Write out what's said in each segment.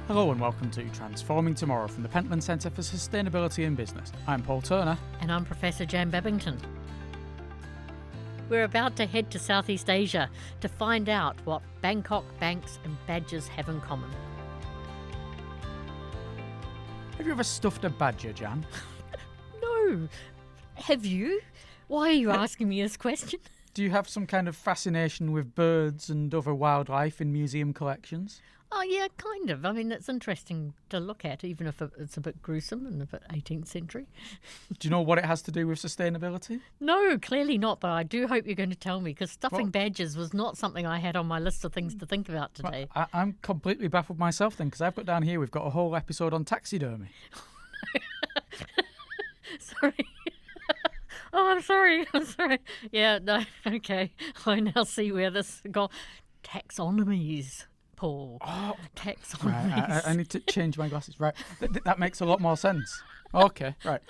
Hello and welcome to Transforming Tomorrow from the Pentland Centre for Sustainability in Business. I'm Paul Turner. And I'm Professor Jan Babington. We're about to head to Southeast Asia to find out what Bangkok banks and badgers have in common. Have you ever stuffed a badger, Jan? No. Have you? Why are you asking me this question? Do you have some kind of fascination with birds and other wildlife in museum collections? Oh, yeah, kind of. I mean, it's interesting to look at, even if it's a bit gruesome and a bit 18th century. Do you know what it has to do with sustainability? No, clearly not, but I do hope you're going to tell me, because stuffing badgers was not something I had on my list of things to think about today. Well, I'm completely baffled myself then, because I've got down here, we've got a whole episode on taxidermy. Sorry. Oh, I'm sorry. Yeah, no, okay. I now see where this got. Taxonomies, Paul. Oh, taxonomies. Right, I need to change my glasses. Right, that makes a lot more sense. Okay, right.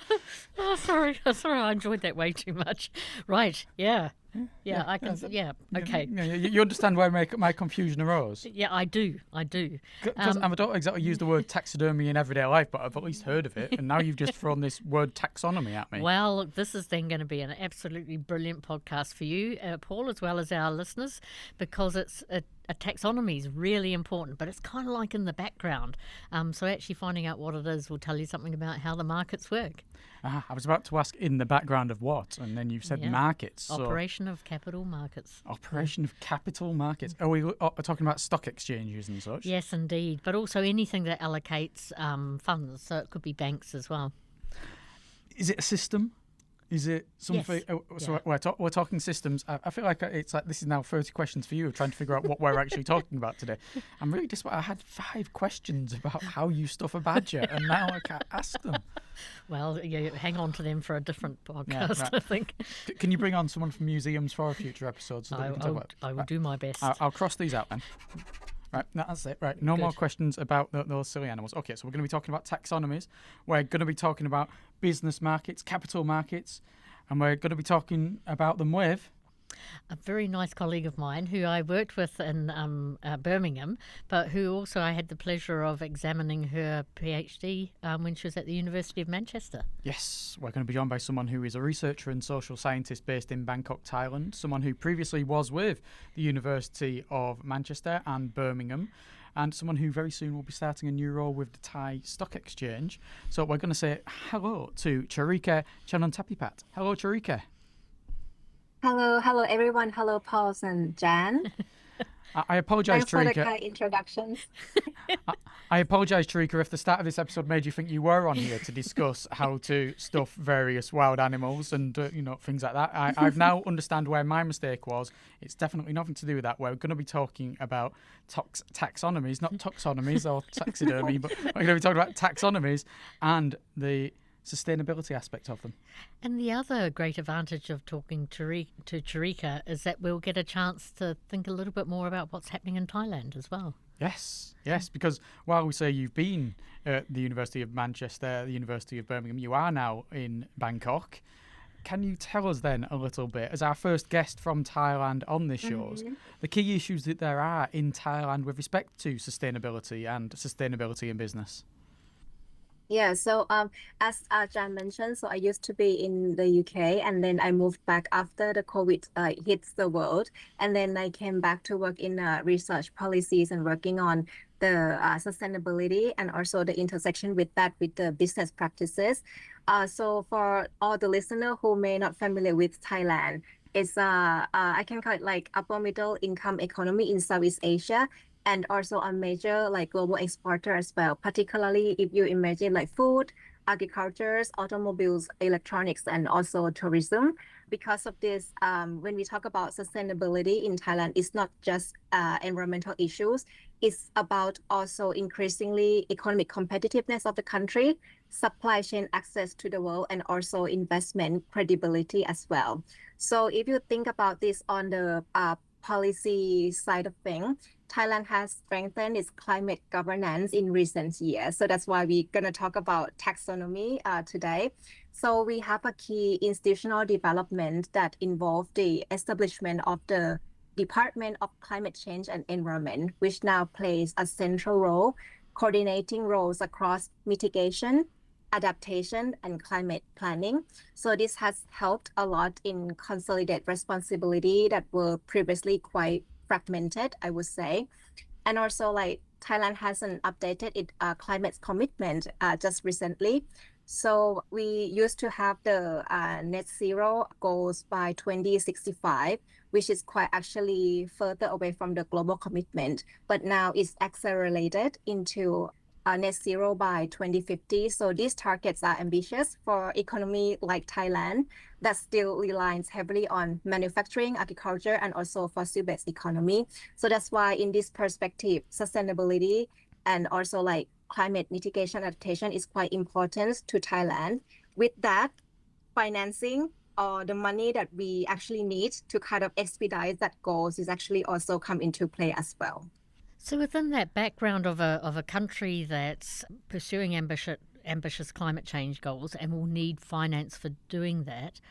Oh, sorry. I enjoyed that way too much. Right, yeah. Yeah, I can. Yeah, okay. You understand where my confusion arose? Yeah, I do. Because I don't exactly use the word taxidermy in everyday life, but I've at least heard of it. And now you've just thrown this word taxonomy at me. Well, look, this is then going to be an absolutely brilliant podcast for you, Paul, as well as our listeners, because it's a taxonomy is really important, but it's kind of like in the background. So actually finding out what it is will tell you something about how the markets work. I was about to ask in the background of what, and then you've said markets. So Operation of capital markets. Operation of capital markets. Are we talking about stock exchanges and such? Yes, indeed, but also anything that allocates funds, so it could be banks as well. Is it a system? Is it something? Yes. So we're talking systems. I feel like it's like this is now 30 questions for you, trying to figure out what we're actually talking about today. I'm really disappointed. I had 5 questions about how you stuff a badger, and now I can't ask them. Well, yeah, hang on to them for a different podcast, Yeah, right. I think. Can you bring on someone from museums for a future episode so that we can talk about it? I will do my best. I'll cross these out then. Right, that's it. Right, no more questions about those silly animals. Okay, so we're going to be talking about taxonomies. We're going to be talking about business markets, capital markets, and we're going to be talking about them with a very nice colleague of mine who I worked with in Birmingham, but who also I had the pleasure of examining her PhD when she was at the University of Manchester. Yes, we're going to be joined by someone who is a researcher and social scientist based in Bangkok, Thailand, someone who previously was with the University of Manchester and Birmingham, and someone who very soon will be starting a new role with the Thai Stock Exchange. So we're going to say hello to Charika Chanontapipat. Hello, Charika. Hello everyone. Hello, Paul and Jan. I apologise, Thanks for the Charika. kind introductions. I apologise, Charika, if the start of this episode made you think you were on here to discuss how to stuff various wild animals and things like that. I've now understand where my mistake was. It's definitely nothing to do with that. We're going to be talking about taxonomies, not taxonomies or taxidermy, but we're going to be talking about taxonomies and the sustainability aspect of them. And the other great advantage of talking to Charika is that we'll get a chance to think a little bit more about what's happening in Thailand as well. Yes, because while we say you've been at the University of Manchester, the University of Birmingham, you are now in Bangkok. Can you tell us then a little bit, as our first guest from Thailand on this show, the key issues that there are in Thailand with respect to sustainability and sustainability in business? Yeah, so as Jan mentioned, so I used to be in the UK, and then I moved back after the COVID hits the world, and then I came back to work in research policies and working on the sustainability and also the intersection with that with the business practices. So for all the listener who may not familiar with Thailand, it's I can call it like upper middle income economy in Southeast Asia, and also a major like global exporter as well, particularly if you imagine like food, agriculture, automobiles, electronics, and also tourism. Because of this, when we talk about sustainability in Thailand, it's not just environmental issues. It's about also increasingly economic competitiveness of the country, supply chain access to the world, and also investment credibility as well. So if you think about this on the policy side of things, Thailand has strengthened its climate governance in recent years. So that's why we're going to talk about taxonomy today. So we have a key institutional development that involve the establishment of the Department of Climate Change and Environment, which now plays a central role coordinating roles across mitigation, adaptation, and climate planning. So this has helped a lot in consolidate responsibility that were previously quite fragmented, I would say. And also like Thailand hasn't updated its climate commitment just recently. So we used to have the net zero goals by 2065, which is quite actually further away from the global commitment, but now it's accelerated into net zero by 2050. So these targets are ambitious for economy like Thailand that still relies heavily on manufacturing, agriculture, and also fossil-based economy. So that's why in this perspective, sustainability and also like climate mitigation adaptation is quite important to Thailand. With that, financing or the money that we actually need to kind of expedite that goals is actually also come into play as well. So within that background of a country that's pursuing ambitious climate change goals and will need finance for doing that,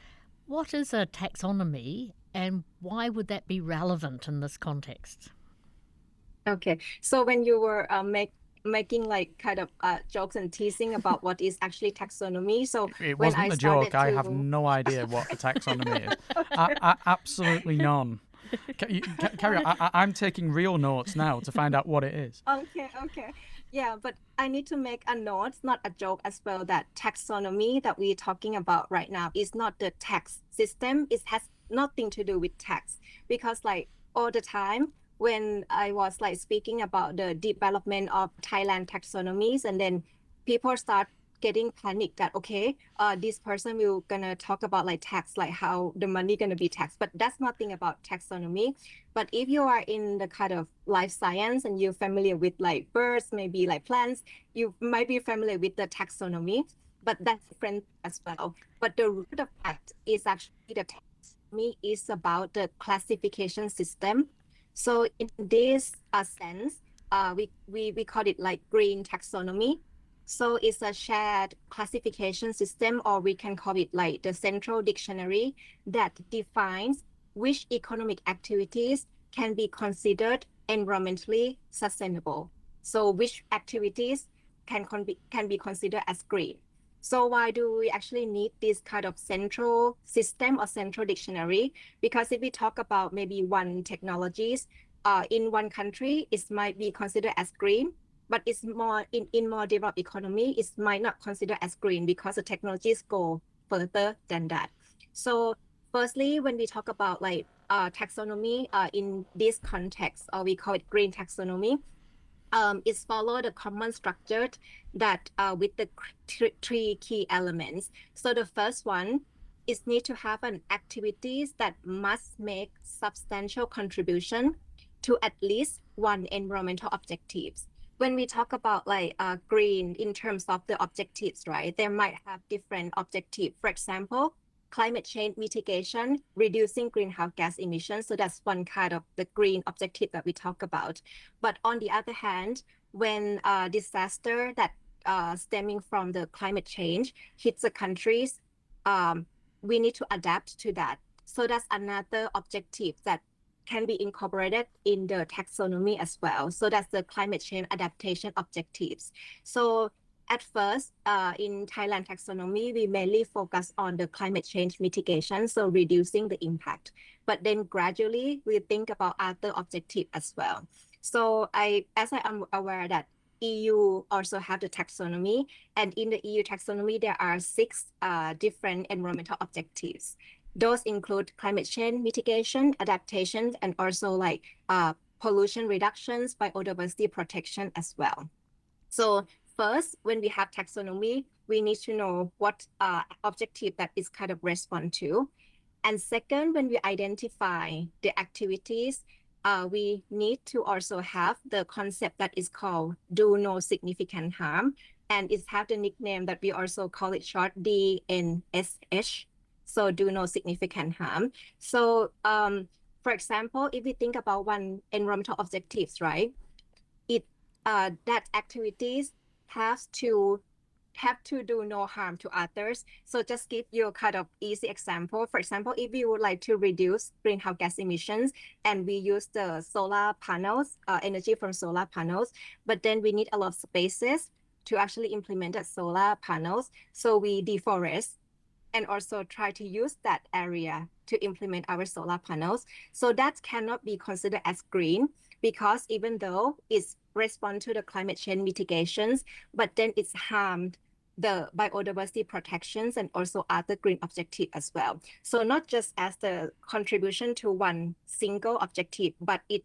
what is a taxonomy and why would that be relevant in this context? Okay, so when you were making like kind of jokes and teasing about what is actually taxonomy, so It when wasn't I a joke. started I have to no idea what a taxonomy is. Absolutely none. Carry on. I'm taking real notes now to find out what it is. Okay. Yeah, but I need to make a note, not a joke as well, that taxonomy that we're talking about right now is not the tax system. It has nothing to do with tax because like all the time when I was like speaking about the development of Thailand taxonomies and then people start getting panicked that okay, this person will gonna talk about like tax, like how the money gonna be taxed, but that's nothing about taxonomy. But if you are in the kind of life science and you're familiar with like birds, maybe like plants, you might be familiar with the taxonomy, but that's different as well. But the root of that is actually the taxonomy is about the classification system. So in this sense, we call it like green taxonomy. So it's a shared classification system, or we can call it like the central dictionary that defines which economic activities can be considered environmentally sustainable. So which activities can be considered as green. So why do we actually need this kind of central system or central dictionary? Because if we talk about maybe one technologies in one country, it might be considered as green, but it's more in more developed economy, it might not consider as green because the technologies go further than that. So firstly, when we talk about like taxonomy in this context, or we call it green taxonomy, it's follow the common structure that with the three key elements. So the first one is need to have an activities that must make substantial contribution to at least one environmental objectives. When we talk about like green in terms of the objectives, right, there might have different objectives. For example, climate change mitigation, reducing greenhouse gas emissions. So that's one kind of the green objective that we talk about. But on the other hand, when disaster that stemming from the climate change hits the countries, we need to adapt to that. So that's another objective that can be incorporated in the taxonomy as well. So that's the climate change adaptation objectives. So at first, in Thailand taxonomy, we mainly focus on the climate change mitigation, so reducing the impact. But then gradually, we think about other objectives as well. So as I am aware that EU also have the taxonomy, and in the EU taxonomy, there are 6 different environmental objectives. Those include climate change mitigation, adaptation, and also like pollution reductions, biodiversity protection as well. So first, when we have taxonomy, we need to know what objective that is kind of respond to. And second, when we identify the activities, we need to also have the concept that is called do no significant harm. And it have the nickname that we also call it short DNSH. So do no significant harm. So for example, if we think about one environmental objectives, right? That activities has to have to do no harm to others. So just give you a kind of easy example. For example, if you would like to reduce greenhouse gas emissions and we use the solar panels, energy from solar panels, but then we need a lot of spaces to actually implement that solar panels. So we deforest and also try to use that area to implement our solar panels. So that cannot be considered as green because even though it's respond to the climate change mitigations, but then it's harmed the biodiversity protections and also other green objective as well. So not just as the contribution to one single objective, but it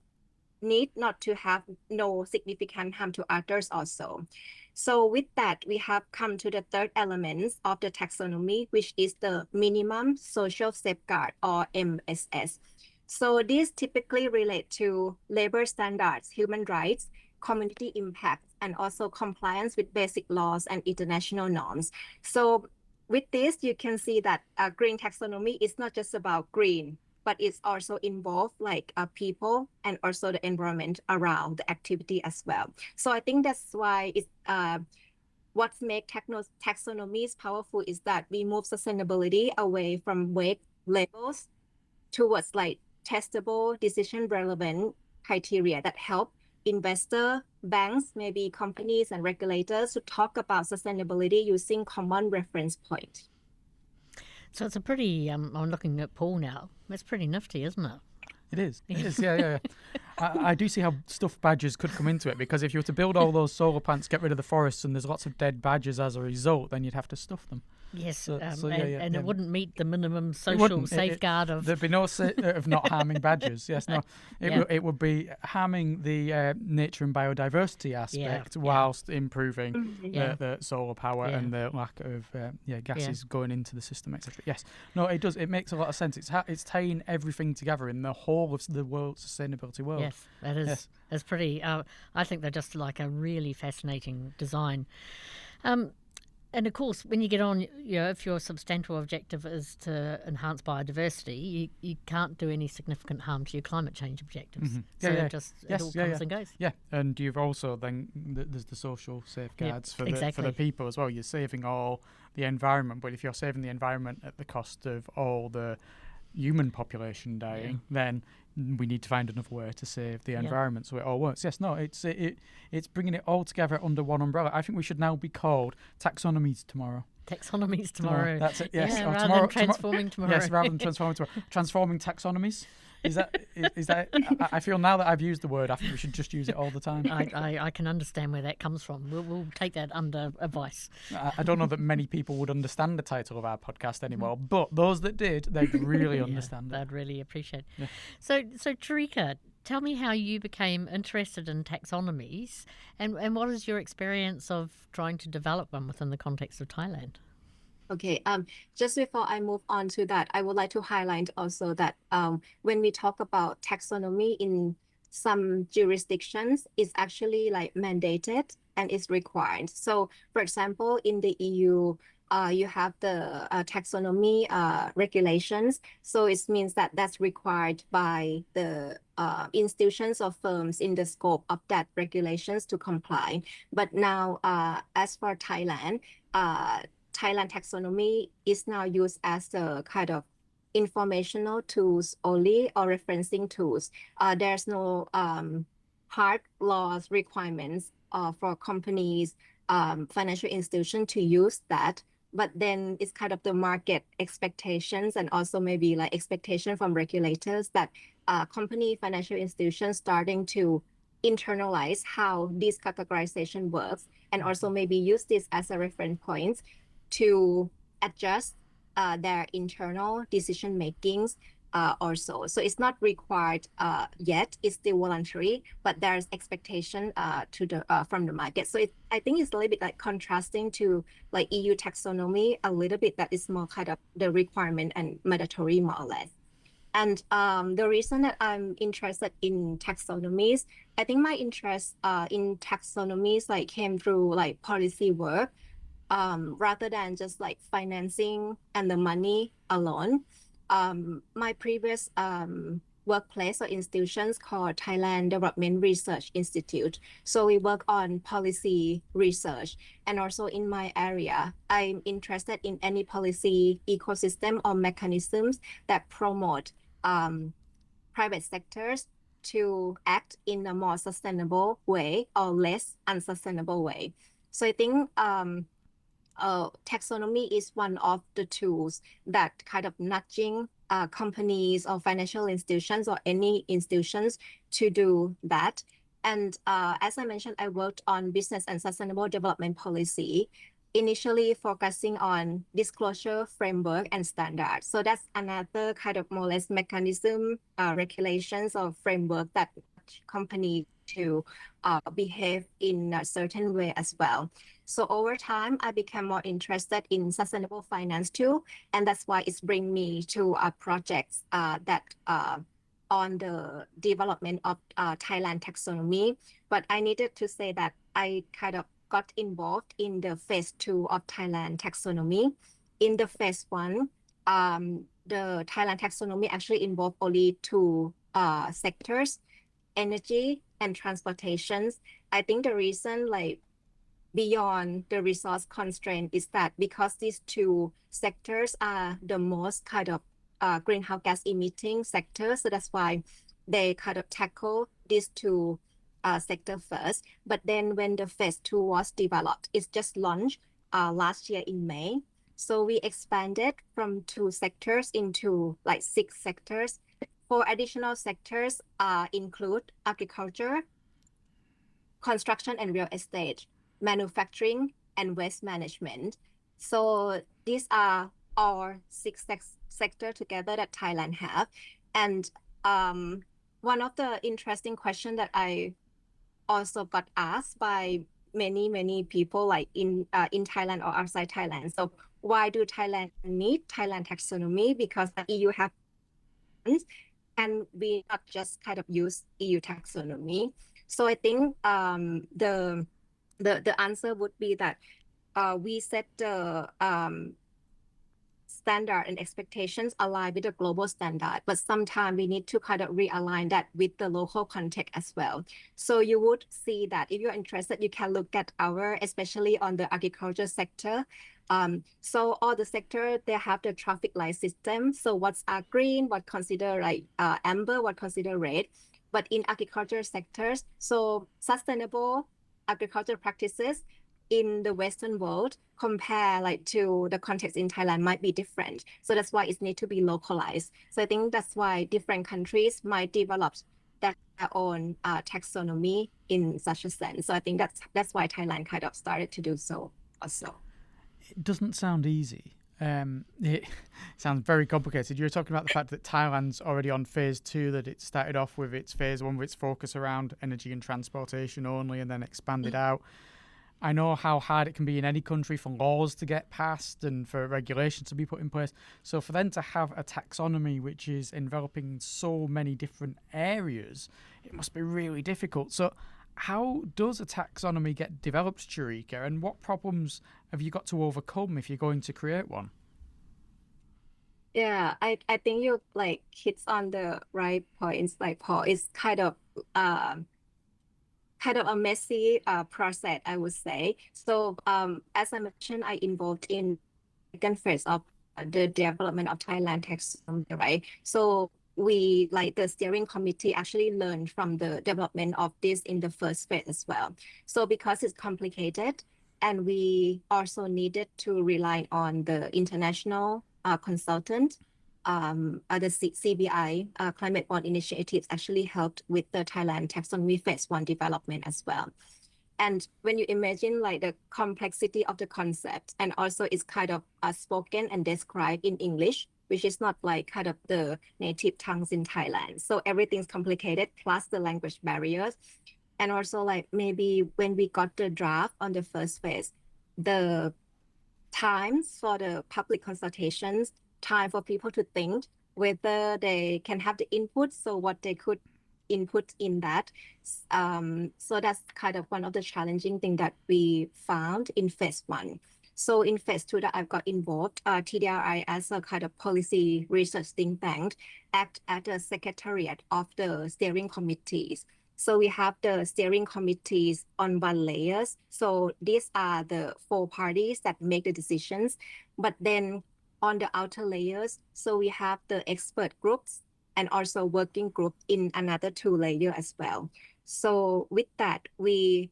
need not to have no significant harm to others also. So with that, we have come to the third element of the taxonomy, which is the minimum social safeguard or MSS. So these typically relate to labor standards, human rights, community impact, and also compliance with basic laws and international norms. So with this, you can see that green taxonomy is not just about green, but it's also involved like people and also the environment around the activity as well. So I think that's why it's what makes taxonomies powerful is that we move sustainability away from vague labels towards like testable, decision relevant criteria that help investor, banks, maybe companies and regulators to talk about sustainability using common reference point. So it's a pretty, I'm looking at Paul now, it's pretty nifty, isn't it? It is. It is. Yeah. I do see how stuffed badgers could come into it, because if you were to build all those solar plants, get rid of the forests, and there's lots of dead badgers as a result, then you'd have to stuff them. Yes, and it wouldn't meet the minimum social safeguard of... There'd be no of not harming badgers. Yes, no. It would be harming the nature and biodiversity aspect whilst improving the solar power and the lack of gases going into the system, etc. Yes, no, it does. It makes a lot of sense. It's tying everything together in the whole of the sustainability world. Yes, that is. Yes. It's pretty... I think they're just like a really fascinating design. And of course, when you get on, if your substantial objective is to enhance biodiversity, you can't do any significant harm to your climate change objectives. Mm-hmm. So it all comes and goes. Yeah, and you've also then there's the social safeguards for the people as well. You're saving all the environment, but if you're saving the environment at the cost of all the human population dying, then we need to find another way to save the environment so it all works. Yes, no, it's bringing it all together under one umbrella. I think we should now be called Taxonomies Tomorrow. Taxonomies tomorrow. That's it. Yes, rather than transforming tomorrow. Yes, rather than transforming tomorrow. Transforming taxonomies. Is that? I feel now that I've used the word, I think we should just use it all the time. I can understand where that comes from. We'll take that under advice. I don't know that many people would understand the title of our podcast anymore, but those that did, they'd really understand it. They'd really appreciate it. Yeah. So Tarika, tell me how you became interested in taxonomies, and what is your experience of trying to develop one within the context of Thailand? Okay, just before I move on to that, I would like to highlight also that when we talk about taxonomy in some jurisdictions, it's actually like mandated and it's required. So, for example, in the EU, you have the taxonomy regulations. So it means that that's required by the institutions or firms in the scope of that regulations to comply. But now, as for Thailand, Thailand taxonomy is now used as a kind of informational tools only or referencing tools. There's no hard laws requirements for companies, financial institutions to use that. But then it's kind of the market expectations and also maybe like expectation from regulators that company financial institutions starting to internalize how this categorization works and also maybe use this as a reference point to adjust their internal decision makings also. So it's not required yet, it's still voluntary, but there's expectation from the market. So I think it's a little bit like contrasting to like EU taxonomy a little bit, that is more kind of the requirement and mandatory more or less. And the reason that I'm interested in taxonomies, I think my interest in taxonomies like came through like policy work. Rather than just like financing and the money alone. My previous workplace or institutions called Thailand Development Research Institute. So we work on policy research. And also in my area, I'm interested in any policy ecosystem or mechanisms that promote private sectors to act in a more sustainable way or less unsustainable way. So I think taxonomy is one of the tools that kind of nudging companies or financial institutions or any institutions to do that. And as I mentioned, I worked on business and sustainable development policy, initially focusing on disclosure framework and standards. So that's another kind of more or less mechanism, regulations or framework that company to behave in a certain way as well. So over time, I became more interested in sustainable finance too, and that's why it's bring me to projects that on the development of Thailand taxonomy. But I needed to say that I kind of got involved in the phase 2 of Thailand taxonomy. In the phase 1, the Thailand taxonomy actually involved only 2 sectors, energy and transportations. I think the reason like beyond the resource constraint is that because these 2 sectors are the most kind of greenhouse gas emitting sectors, so that's why they kind of tackle these 2 sector first. But then when the phase 2 was developed, it's just launched last year in May. So we expanded from 2 sectors into like 6 sectors. 4 additional sectors include agriculture, construction and real estate, manufacturing, and waste management. So these are all 6 sectors together that Thailand have. And one of the interesting questions that I also got asked by many people like in Thailand or outside Thailand. So why do Thailand need Thailand taxonomy? Because the EU have, and we not just kind of use EU taxonomy. So I think the answer would be that we set the standard and expectations align with the global standard, but sometimes we need to kind of realign that with the local context as well. So you would see that if you're interested, you can look at our, especially on the agriculture sector. So all the sector, they have the traffic light system. So what's green, what consider like amber, what consider red. But in agriculture sectors, so sustainable agriculture practices in the Western world compare like to the context in Thailand might be different. So that's why it needs to be localized. So I think that's why different countries might develop their own taxonomy in such a sense. So I think that's why Thailand kind of started to do so also. It doesn't sound easy. It sounds very complicated. You were talking about the fact that Thailand's already on phase 2, that it started off with its phase 1 with its focus around energy and transportation only and then expanded out. I know how hard it can be in any country for laws to get passed and for regulations to be put in place. So for them to have a taxonomy which is enveloping so many different areas, it must be really difficult. So how does a taxonomy get developed, Charika, and what problems have you got to overcome if you're going to create one? Yeah, I think you like hits on the right points. Like Paul, it's kind of a messy process, I would say. So as I mentioned, I involved in the second phase of the development of Thailand taxonomy, right? So we, like the steering committee, actually learned from the development of this in the first phase as well. So because it's complicated, and we also needed to rely on the international consultant, the CBI, Climate Bond Initiatives, actually helped with the Thailand taxonomy phase 1 development as well. And when you imagine like the complexity of the concept, and also it's kind of spoken and described in English, which is not like kind of the native tongues in Thailand. So everything's complicated, plus the language barriers. And also like maybe when we got the draft on the first phase, the times for the public consultations, time for people to think whether they can have the input, so what they could input in that. So that's kind of one of the challenging things that we found in phase 1. So in phase two that I've got involved, TDRI as a kind of policy research think tank act as a secretariat of the steering committees. So we have the steering committees on one layers. So these are the four parties that make the decisions. But then on the outer layers, so we have the expert groups and also working group in another two layers as well. So with that, we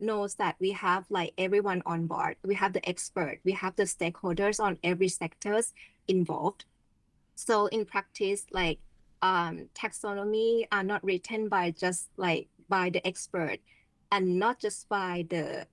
knows that we have like everyone on board. We have the expert, we have the stakeholders on every sectors involved. So in practice, like taxonomy are not written by just like by the expert and not just by the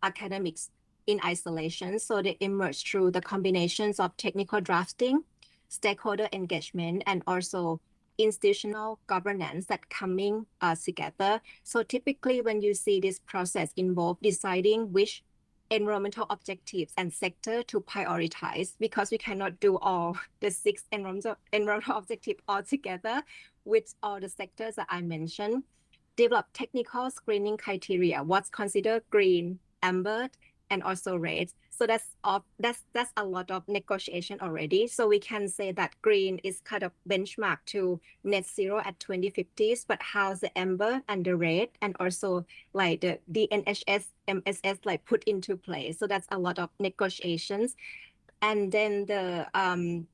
academics in isolation. So they emerge through the combinations of technical drafting, stakeholder engagement, and also institutional governance that coming together. So typically when you see this process involve deciding which environmental objectives and sector to prioritize, because we cannot do all the 6 environmental objectives all together with all the sectors that I mentioned. Develop technical screening criteria, what's considered green, amber, and also red. So that's a lot of negotiation already. So we can say that green is kind of benchmark to net zero at 2050s, but how's the amber and the red and also like the NHS, MSS like put into place. So that's a lot of negotiations. And then the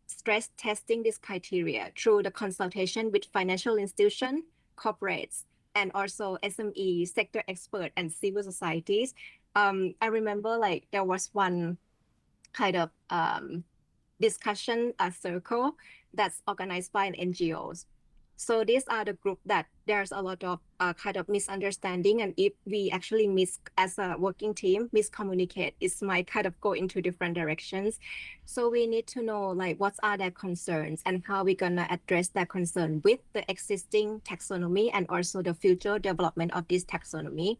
stress testing this criteria through the consultation with financial institution, corporates, and also SME, sector expert, and civil societies. I remember like there was one kind of discussion circle that's organized by an NGOs. So these are the group that there's a lot of kind of misunderstanding, and if we actually as a working team miscommunicate, it might kind of go into different directions. So we need to know like what are their concerns and how we're gonna address their concern with the existing taxonomy and also the future development of this taxonomy.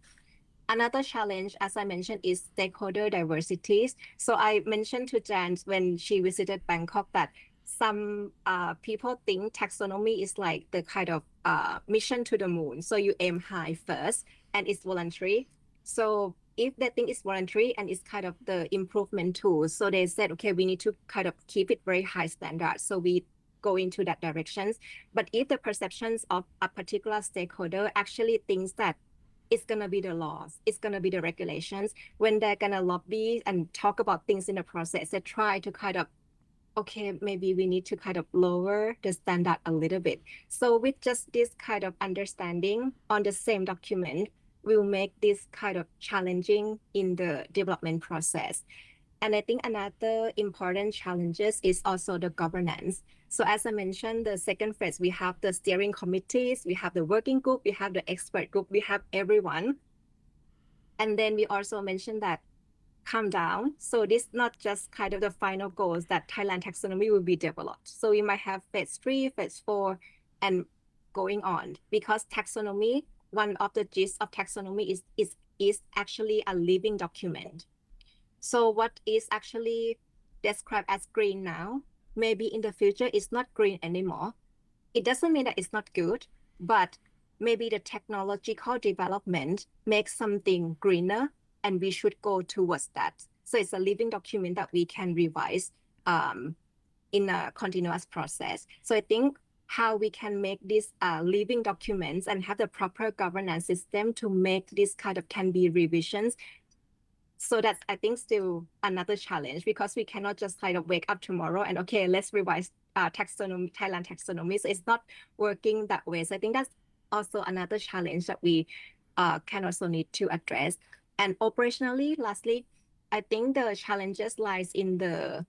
Another challenge, as I mentioned, is stakeholder diversities. So I mentioned to Jan when she visited Bangkok that some people think taxonomy is like the kind of mission to the moon. So you aim high first and it's voluntary. So if they think it's voluntary and it's kind of the improvement tool, so they said, okay, we need to kind of keep it very high standard. So we go into that directions. But if the perceptions of a particular stakeholder actually thinks that it's going to be the laws, it's going to be the regulations, when they're going to lobby and talk about things in the process, they try to kind of, okay, maybe we need to kind of lower the standard a little bit. So with just this kind of understanding on the same document, will make this kind of challenging in the development process. And I think another important challenges is also the governance. So as I mentioned, the second phase, we have the steering committees, we have the working group, we have the expert group, we have everyone. And then we also mentioned that calm down. So this not just kind of the final goals that Thailand taxonomy will be developed. So we might have phase 3, phase 4, and going on, because taxonomy, one of the gist of taxonomy is actually a living document. So what is actually described as green now, maybe in the future it's not green anymore. It doesn't mean that it's not good, but maybe the technological development makes something greener and we should go towards that. So it's a living document that we can revise in a continuous process. So I think how we can make these living documents and have the proper governance system to make this kind of can be revisions. So that's, I think, still another challenge, because we cannot just kind of wake up tomorrow and, okay, let's revise taxonomy, Thailand taxonomy. So it's not working that way. So I think that's also another challenge that we can also need to address. And operationally, lastly, I think the challenges lies in the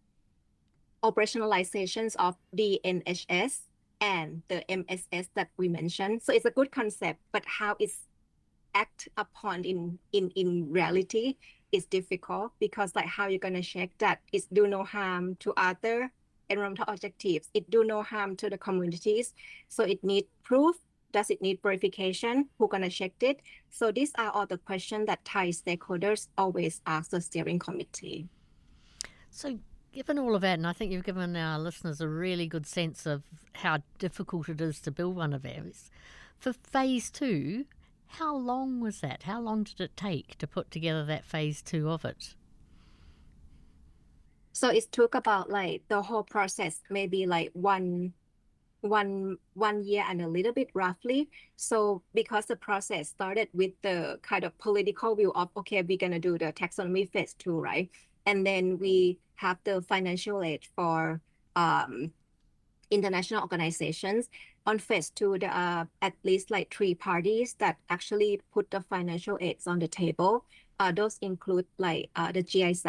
operationalizations of the NHS and the MSS that we mentioned. So it's a good concept, but how it's act upon in reality is difficult, because like how you're going to check that it do no harm to other environmental objectives, it do no harm to the communities. So it need proof. Does it need verification? Who's going to check it? So these are all the questions that Thai stakeholders always ask the steering committee. So given all of that, and I think you've given our listeners a really good sense of how difficult it is to build one of those, for phase 2, how long was that? How long did it take to put together that phase 2 of it? So it took about like the whole process, maybe like one year and a little bit roughly. So because the process started with the kind of political view of, okay, we're gonna do the taxonomy phase 2, right? And then we have the financial aid for international organizations. On phase 2, there are at least like 3 parties that actually put the financial aids on the table. Those include like the GIZ,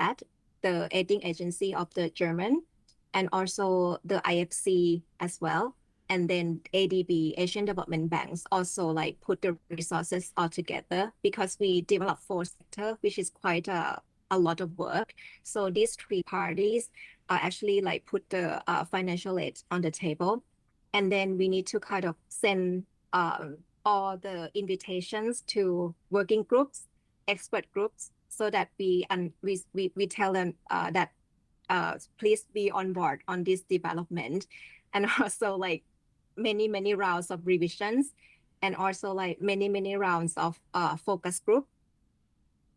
the aiding agency of the German, and also the IFC as well. And then ADB, Asian Development Banks, also like put the resources all together because we developed 4 sectors, which is quite a lot of work. So these 3 parties actually like put the financial aid on the table. And then we need to kind of send all the invitations to working groups, expert groups, so that we tell them that please be on board on this development. And also like many rounds of revisions, and also like many rounds of focus group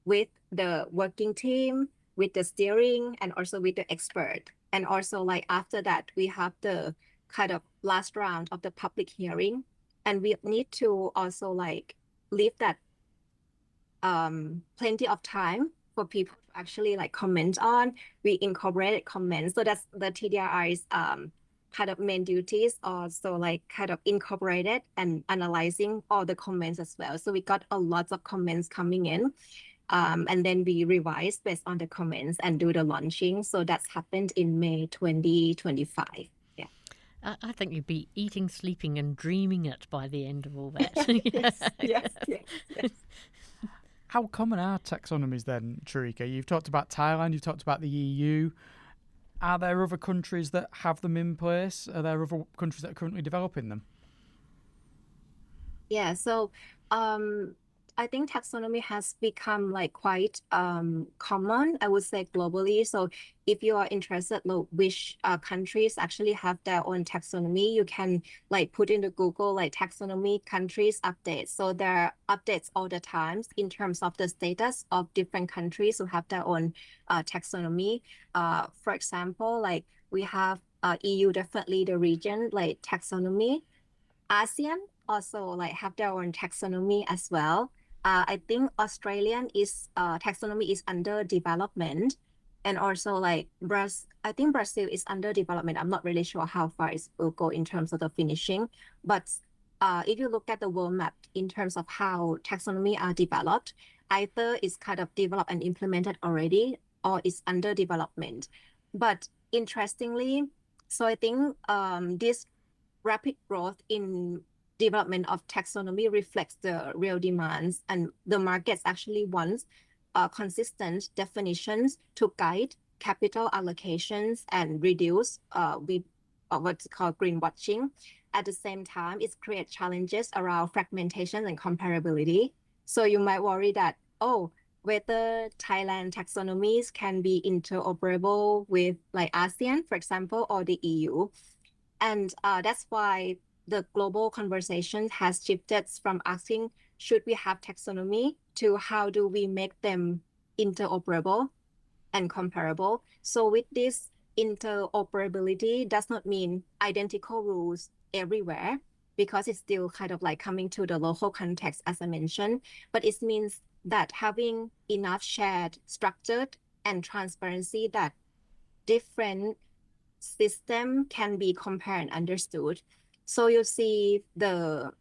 with the working team, with the steering, and also with the expert. And also like after that, we have the kind of last round of the public hearing. And we need to also like leave that plenty of time for people to actually like comment on. We incorporated comments. So that's the TDRI's kind of main duties, also like kind of incorporated and analyzing all the comments as well. So we got a lot of comments coming in. And then we revised based on the comments and do the launching. So that's happened in May 2025. Yeah. I think you'd be eating, sleeping, and dreaming it by the end of all that. Yes. How common are taxonomies then, Charika? You've talked about Thailand, you've talked about the EU. Are there other countries that have them in place? Are there other countries that are currently developing them? Yeah, so I think taxonomy has become like quite common, I would say globally. So if you are interested, like which countries actually have their own taxonomy, you can like put into Google like taxonomy countries updates. So there are updates all the time in terms of the status of different countries who have their own taxonomy. For example, like we have EU, definitely the region like taxonomy. ASEAN also like have their own taxonomy as well. I think Australian is taxonomy is under development, and also like I think Brazil is under development. I'm not really sure how far it will go in terms of the finishing, but if you look at the world map in terms of how taxonomy are developed, either it's kind of developed and implemented already, or it's under development. But interestingly, so I think this rapid growth in development of taxonomy reflects the real demands, and the markets actually wants consistent definitions to guide capital allocations and reduce what's called greenwashing. At the same time, it creates challenges around fragmentation and comparability. So you might worry that, oh, whether Thailand taxonomies can be interoperable with like ASEAN, for example, or the EU. And that's why the global conversation has shifted from asking, should we have taxonomy, to how do we make them interoperable and comparable? So with this interoperability does not mean identical rules everywhere, because it's still kind of like coming to the local context, as I mentioned, but it means that having enough shared, structured, and transparency that different system can be compared and understood. So you see the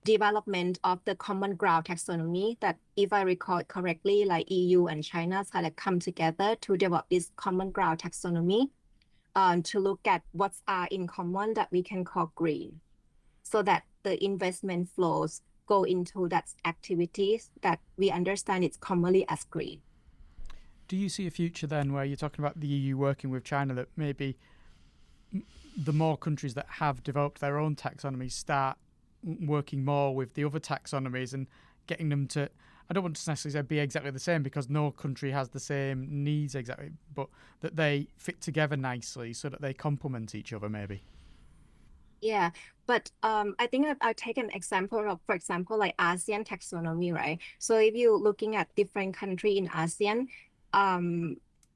development of the common ground taxonomy that, if I recall correctly, like EU and China kind of come together to develop this common ground taxonomy to look at what's are in common that we can call green, so that the investment flows go into that activities that we understand it's commonly as green. Do you see a future then where you're talking about the EU working with China, that maybe the more countries that have developed their own taxonomies start working more with the other taxonomies and getting them to, I don't want to necessarily say be exactly the same, because no country has the same needs exactly, but that they fit together nicely so that they complement each other maybe? Yeah, but I think I'll take an example of, for example, like ASEAN taxonomy, right? So if you're looking at different country in ASEAN,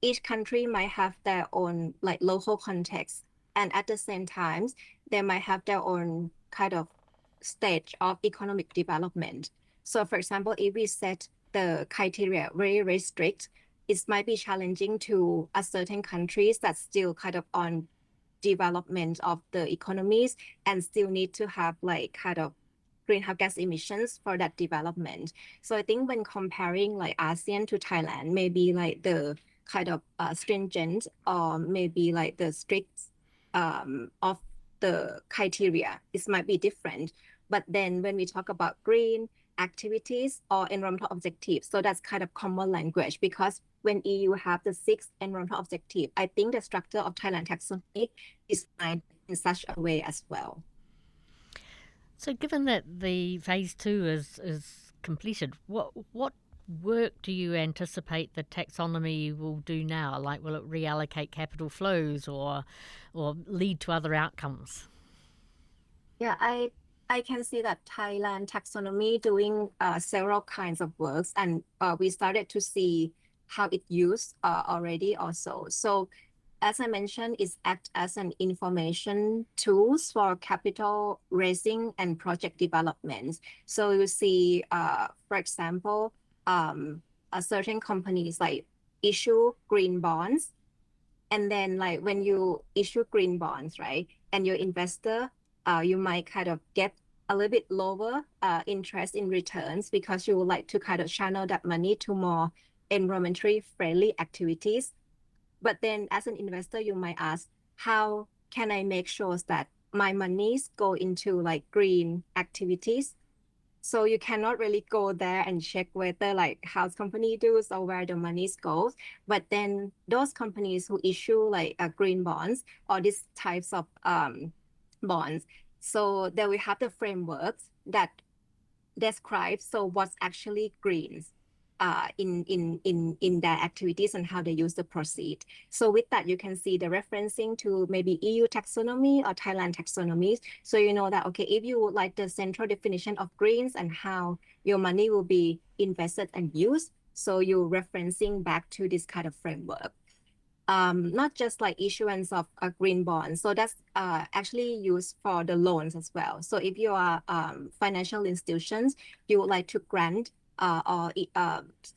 each country might have their own like local context, and at the same time, they might have their own kind of stage of economic development. So, for example, if we set the criteria very, very strict, it might be challenging to a certain countries that's still kind of on development of the economies and still need to have like kind of greenhouse gas emissions for that development. So I think when comparing like ASEAN to Thailand, maybe like the kind of stringent or maybe like the strict of the criteria, it might be different. But then when we talk about green activities or environmental objectives, so that's kind of common language, because when EU have the 6th environmental objective, I think the structure of Thailand taxonomy is designed in such a way as well. So, given that the phase 2 is completed, what work do you anticipate the taxonomy will do now? Like, will it reallocate capital flows or lead to other outcomes? Yeah, I can see that Thailand taxonomy doing several kinds of works, and we started to see how it used already also. So as I mentioned, it acts as an information tools for capital raising and project development. So you see, for example, certain companies like issue green bonds, and then like when you issue green bonds, right, and your investor, you might kind of get a little bit lower interest in returns because you would like to kind of channel that money to more environmentally friendly activities. But then as an investor, you might ask, how can I make sure that my monies go into like green activities? So you cannot really go there and check whether like house company does or where the monies goes. But then those companies who issue like green bonds or these types of bonds, so they will have the frameworks that describe so what's actually green in their activities and how they use the proceed. So with that, you can see the referencing to maybe EU taxonomy or Thailand taxonomies. So you know that, okay, if you would like the central definition of greens and how your money will be invested and used, so you're referencing back to this kind of framework. Not just like issuance of a green bond. So that's actually used for the loans as well. So if you are financial institutions, you would like to grant or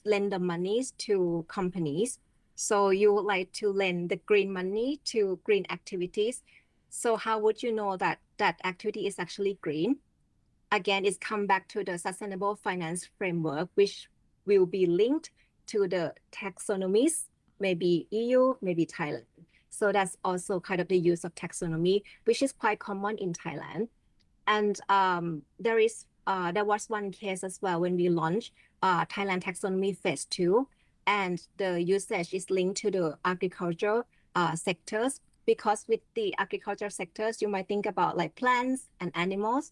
lend the monies to companies. So you would like to lend the green money to green activities. So how would you know that that activity is actually green? Again, it's come back to the sustainable finance framework, which will be linked to the taxonomies, maybe EU, maybe Thailand. So that's also kind of the use of taxonomy, which is quite common in Thailand. And there was one case as well when we launched Thailand Taxonomy Phase 2, and the usage is linked to the agriculture sectors, because with the agriculture sectors, you might think about like plants and animals.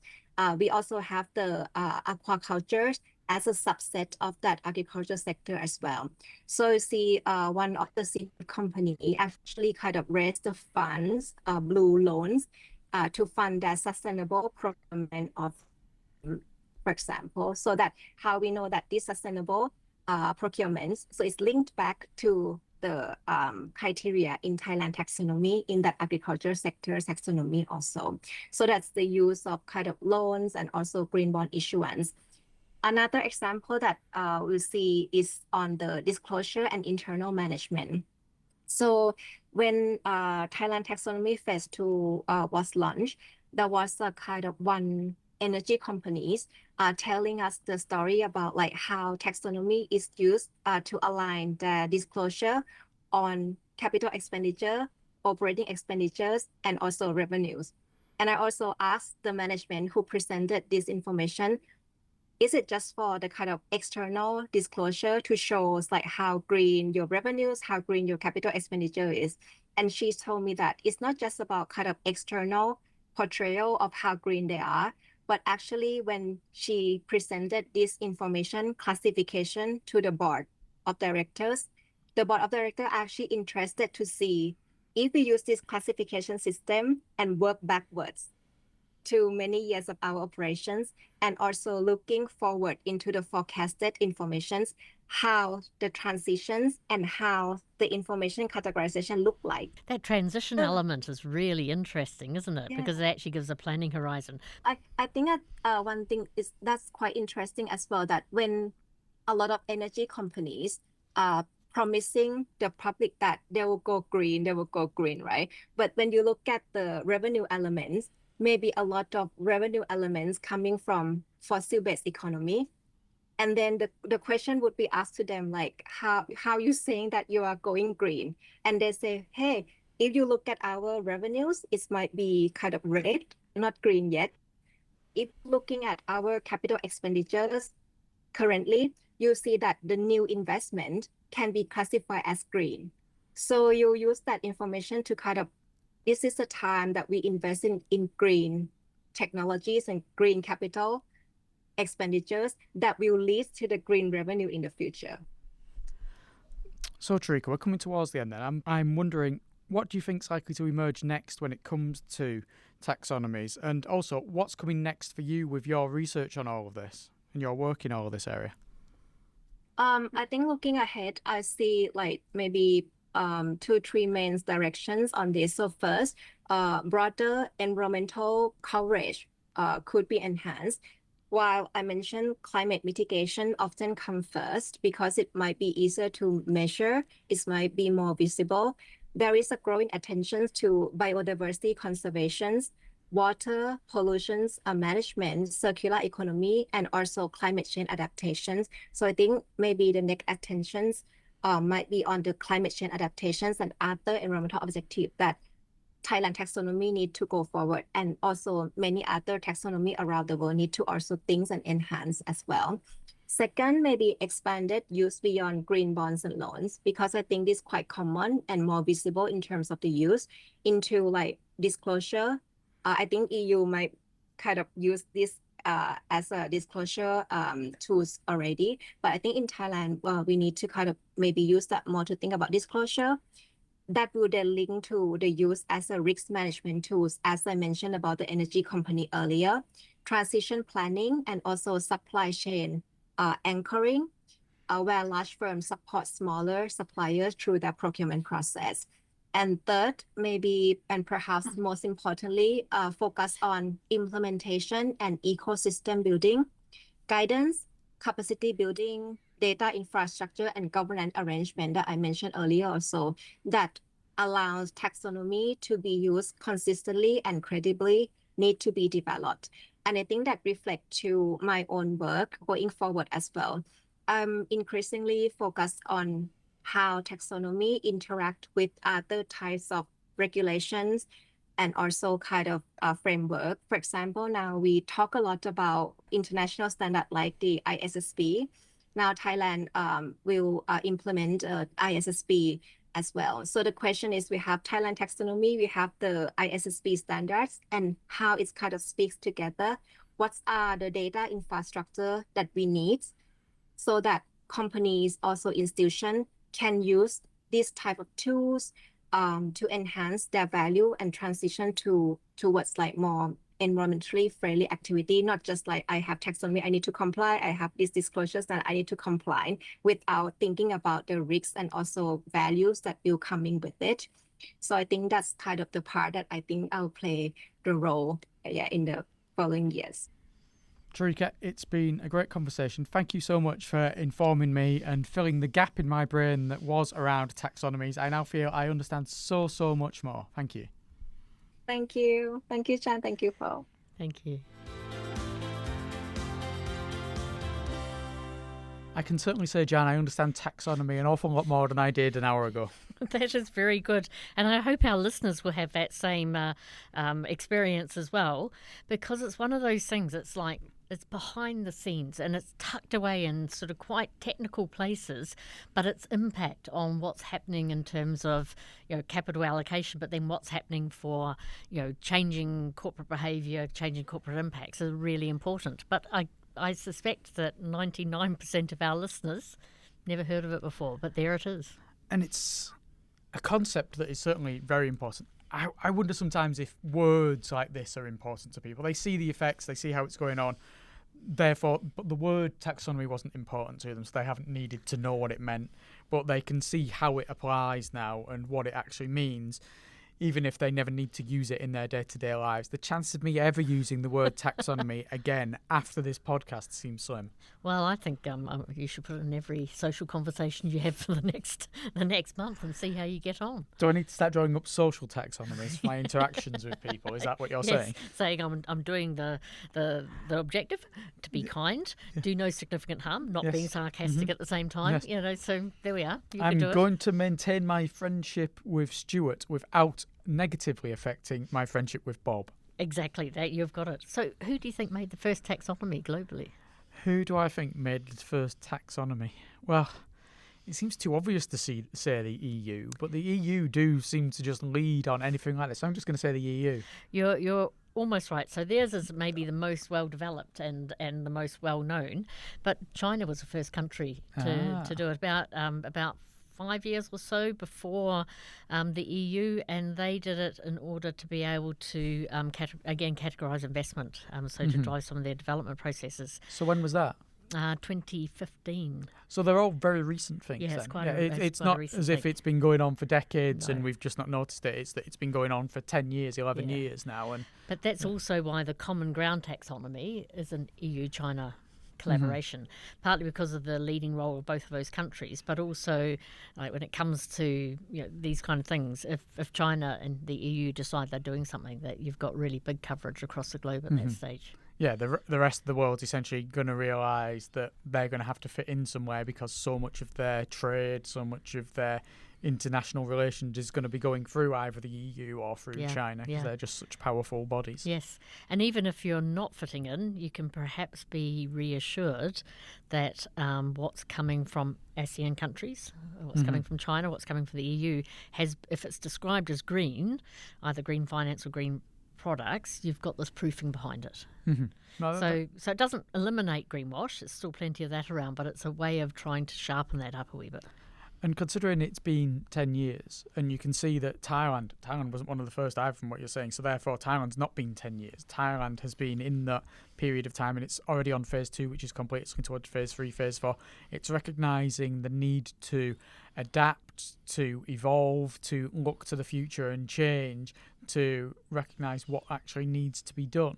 We also have the aquaculture as a subset of that agriculture sector as well. So you see one of the seed company actually kind of raised the funds, blue loans, to fund their sustainable procurement of, for example, so that how we know that this sustainable procurements, so it's linked back to the criteria in Thailand taxonomy in that agriculture sector taxonomy also. So that's the use of kind of loans and also green bond issuance. Another example that we'll see is on the disclosure and internal management. So when Thailand Taxonomy Phase 2 was launched, there was a kind of one energy companies telling us the story about like how taxonomy is used to align the disclosure on capital expenditure, operating expenditures, and also revenues. And I also asked the management who presented this information, is it just for the kind of external disclosure to show like how green your revenues, how green your capital expenditure is? And she told me that it's not just about kind of external portrayal of how green they are, but actually when she presented this information classification to the board of directors, the board of directors are actually interested to see if we use this classification system and work backwards. to many years of our operations, and also looking forward into the forecasted informations, how the transitions and how the information categorization look like. That transition So element is really interesting, isn't it? yeah, Because it actually gives a planning horizon. I think that one thing is that's quite interesting as well, that when a lot of energy companies are promising the public that they will go green, right? But when you look at the revenue elements, maybe a lot of revenue elements coming from fossil-based economy. And then the question would be asked to them, like, how you saying that you are going green? And they say, hey, if you look at our revenues, it might be kind of red, not green yet. If looking at our capital expenditures currently, you see that the new investment can be classified as green. So you use that information to kind of, this is the time that we invest in green technologies and green capital expenditures that will lead to the green revenue in the future. So, Tarika, we're coming towards the end then. I'm wondering, what do you think is likely to emerge next when it comes to taxonomies? And also, what's coming next for you with your research on all of this and your work in all of this area? I think looking ahead, I see like maybe 2-3 main directions on this. So first, broader environmental coverage could be enhanced. While I mentioned climate mitigation often comes first because it might be easier to measure, it might be more visible. There is a growing attention to biodiversity conservation, water pollution management, circular economy, and also climate change adaptations. So I think maybe the next attentions might be on the climate change adaptations and other environmental objectives that Thailand taxonomy need to go forward, and also many other taxonomy around the world need to also think and enhance as well. Second, maybe expanded use beyond green bonds and loans, because I think this is quite common and more visible in terms of the use into like disclosure. I think EU might kind of use this as a disclosure tools already, but I think in Thailand, we need to kind of maybe use that more to think about disclosure. That will then link to the use as a risk management tools, as I mentioned about the energy company earlier, transition planning, and also supply chain anchoring, where large firms support smaller suppliers through their procurement process. And third, maybe, and perhaps most importantly, focus on implementation and ecosystem building, guidance, capacity building, data infrastructure, and governance arrangement that I mentioned earlier also, that allows taxonomy to be used consistently and credibly need to be developed. And I think that reflects to my own work going forward as well. I'm increasingly focused on how taxonomy interact with other types of regulations and also kind of framework. For example, now we talk a lot about international standard like the ISSB. Now Thailand will implement ISSB as well. So the question is, we have Thailand taxonomy, we have the ISSB standards, and how it kind of speaks together. What are the data infrastructure that we need so that companies, also institutions, can use this type of tools to enhance their value and transition towards like more environmentally friendly activity, not just like I have taxonomy, I need to comply, I have these disclosures that I need to comply, without thinking about the risks and also values that will coming with it. So I think that's kind of the part that I think I'll play the role in the following years. Tarika, it's been a great conversation. Thank you so much for informing me and filling the gap in my brain that was around taxonomies. I now feel I understand so much more. Thank you. Thank you. Thank you, Chan. Thank you, Paul. Thank you. I can certainly say, Jan, I understand taxonomy an awful lot more than I did an hour ago. That is very good. And I hope our listeners will have that same experience as well, because it's one of those things, it's like, it's behind the scenes and it's tucked away in sort of quite technical places, but its impact on what's happening in terms of, capital allocation, but then what's happening for, changing corporate behaviour, changing corporate impacts is really important. But I suspect that 99% of our listeners never heard of it before, but there it is. And it's a concept that is certainly very important. I wonder sometimes if words like this are important to people. They see the effects, they see how it's going on. Therefore, but the word taxonomy wasn't important to them, so they haven't needed to know what it meant. But they can see how it applies now and what it actually means, even if they never need to use it in their day-to-day lives. The chance of me ever using the word taxonomy again after this podcast seems slim. Well, I think you should put it in every social conversation you have for the next month and see how you get on. Do I need to start drawing up social taxonomies for my interactions with people? Is that what you're saying? Saying I'm doing the objective, to be kind, do no significant harm, not being sarcastic at the same time. Yes. You know, so there we are. I'm going to maintain my friendship with Stuart without negatively affecting my friendship with Bob. Exactly that. You've got it. So who do you think made the first taxonomy globally? Who do I think made the first taxonomy? Well, it seems too obvious to say the EU, but the EU do seem to just lead on anything like this. So I'm just going to say the EU. You're almost right. So theirs is maybe the most well developed and the most well known, but China was the first country to do it about 5 years or so before the EU, and they did it in order to be able to categorise investment, so to drive some of their development processes. So when was that? 2015. So they're all very recent things. Yeah, then. it's not as if it's been going on for decades No. and we've just not noticed it. It's that it's been going on for 10 years, 11 years now. But that's also why the Common Ground taxonomy is an EU-China collaboration, partly because of the leading role of both of those countries, but also like when it comes to these kind of things, if China and the EU decide they're doing something, that you've got really big coverage across the globe at that stage. Yeah, the rest of the world's essentially going to realise that they're going to have to fit in somewhere because so much of their trade, so much of their international relations is going to be going through either the EU or through China, because they're just such powerful bodies. Yes, and even if you're not fitting in, you can perhaps be reassured that what's coming from ASEAN countries, what's coming from China, what's coming from the EU, if it's described as green, either green finance or green products, you've got this proofing behind it. So it doesn't eliminate greenwash. There's still plenty of that around, but it's a way of trying to sharpen that up a wee bit. And considering it's been 10 years, and you can see that Thailand wasn't one of the first either from what you're saying, so therefore Thailand's not been 10 years. Thailand has been in that period of time, and it's already on phase 2, which is complete. It's looking towards phase 3, phase 4. It's recognising the need to adapt, to evolve, to look to the future and change, to recognise what actually needs to be done.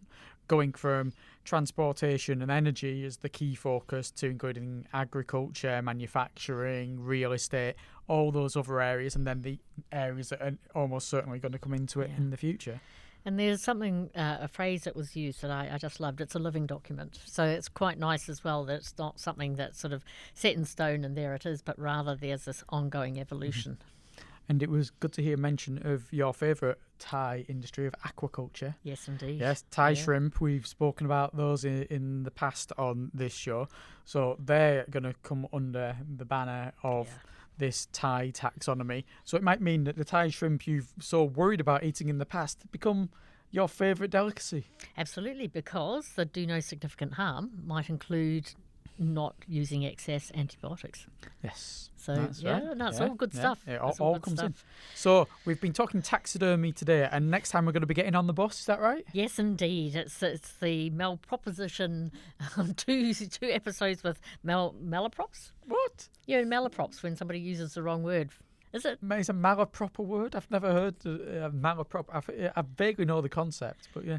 Going from transportation and energy as the key focus to including agriculture, manufacturing, real estate, all those other areas, and then the areas that are almost certainly going to come into it in the future. And there's something, a phrase that was used that I just loved. It's a living document. So it's quite nice as well that it's not something that's sort of set in stone and there it is, but rather there's this ongoing evolution. And it was good to hear mention of your favourite Thai industry of aquaculture. Yes, indeed. Yes, Thai shrimp. We've spoken about those in the past on this show. So they're going to come under the banner of this Thai taxonomy. So it might mean that the Thai shrimp you've so worried about eating in the past become your favourite delicacy. Absolutely, because the do no significant harm might include not using excess antibiotics. Yes. So that's right. It's all good stuff. It It's all good comes stuff. in. So we've been talking taxidermy today, and next time we're going to be getting on the bus. Is that right? Yes, indeed. It's the malproposition, two episodes with malaprops. What? Yeah, malaprops, when somebody uses the wrong word. Is it? Is a malaprop a word? I've never heard malaprop. I vaguely know the concept, but yeah.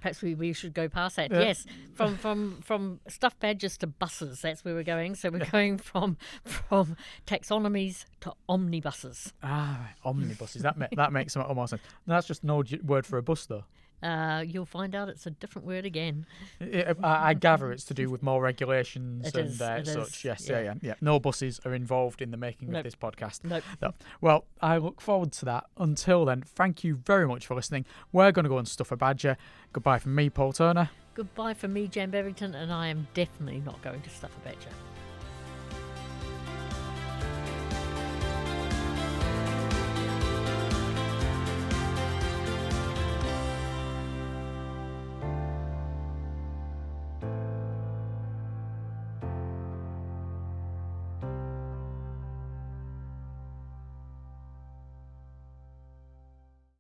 Perhaps we should go past that. Yeah. Yes, from stuffed badgers to buses. That's where we're going. So we're going from taxonomies to omnibuses. Right. Omnibuses. That makes some almost sense. That's just no word for a bus, though. You'll find out it's a different word again. I gather it's to do with more regulations It and is, such. Yes, yeah. yeah. No buses are involved in the making Nope. of this podcast. Nope. No. Well, I look forward to that. Until then, thank you very much for listening. We're going to go and stuff a badger. Goodbye from me, Paul Turner. Goodbye from me, Jan Bevington, and I am definitely not going to stuff a badger.